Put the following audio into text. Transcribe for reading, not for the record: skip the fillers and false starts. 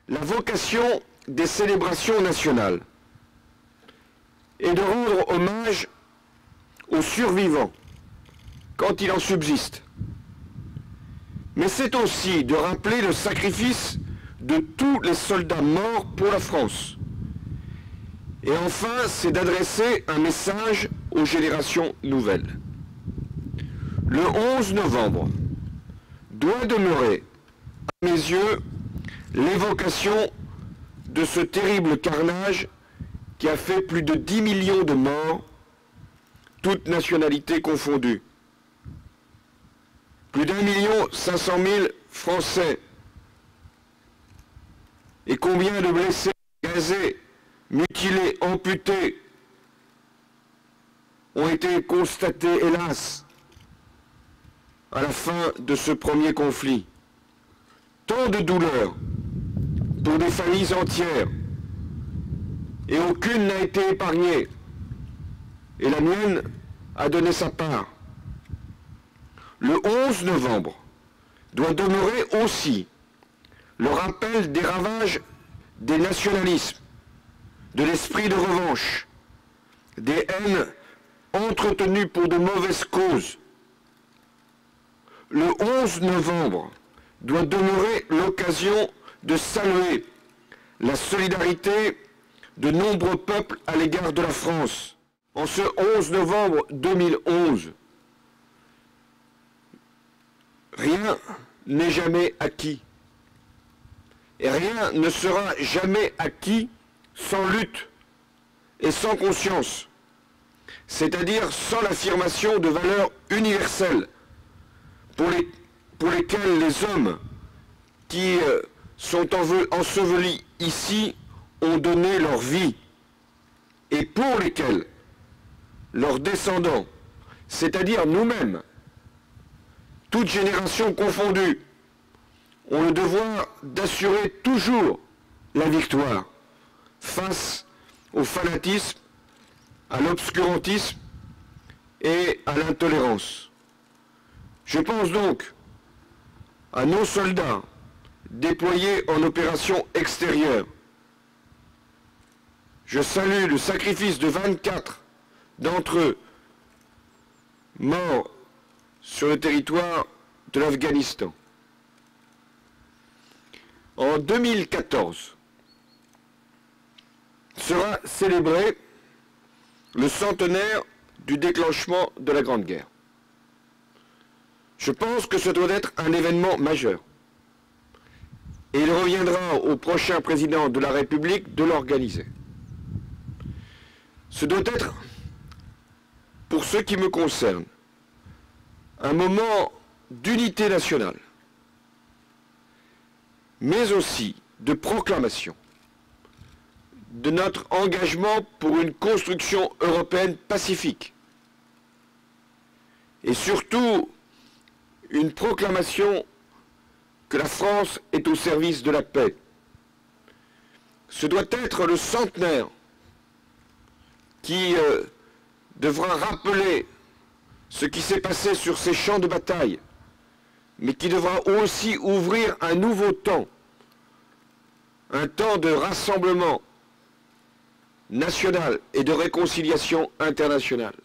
La vocation des célébrations nationales est de rendre hommage aux survivants quand il en subsiste. Mais c'est aussi de rappeler le sacrifice de tous les soldats morts pour la France. Et enfin, c'est d'adresser un message aux générations nouvelles. Le 11 novembre doit demeurer, à mes yeux, l'évocation de ce terrible carnage qui a fait plus de 10 millions de morts, toutes nationalités confondues. Plus d'1,5 million Français. Et combien de blessés, gazés, mutilés, amputés ont été constatés, hélas, à la fin de ce premier conflit. Tant de douleurs pour des familles entières, et aucune n'a été épargnée. Et la mienne a donné sa part. Le 11 novembre doit demeurer aussi le rappel des ravages des nationalismes, de l'esprit de revanche, des haines entretenues pour de mauvaises causes. Le 11 novembre doit demeurer l'occasion de saluer la solidarité de nombreux peuples à l'égard de la France. En ce 11 novembre 2011, rien n'est jamais acquis. Et rien ne sera jamais acquis sans lutte et sans conscience, c'est-à-dire sans l'affirmation de valeurs universelles pour lesquelles les hommes qui sont ensevelis ici ont donné leur vie et pour lesquels leurs descendants, c'est-à-dire nous-mêmes, toutes générations confondues, ont le devoir d'assurer toujours la victoire face au fanatisme, à l'obscurantisme et à l'intolérance. Je pense donc à nos soldats déployés en opération extérieure. Je salue le sacrifice de 24 d'entre eux morts sur le territoire de l'Afghanistan. En 2014 sera célébré le centenaire du déclenchement de la Grande Guerre. Je pense que ce doit être un événement majeur. Et il reviendra au prochain président de la République de l'organiser. Ce doit être, pour ce qui me concerne, un moment d'unité nationale, mais aussi de proclamation de notre engagement pour une construction européenne pacifique et surtout une proclamation que la France est au service de la paix. Ce doit être le centenaire qui devra rappeler ce qui s'est passé sur ces champs de bataille, mais qui devra aussi ouvrir un nouveau temps, un temps de rassemblement national et de réconciliation internationale.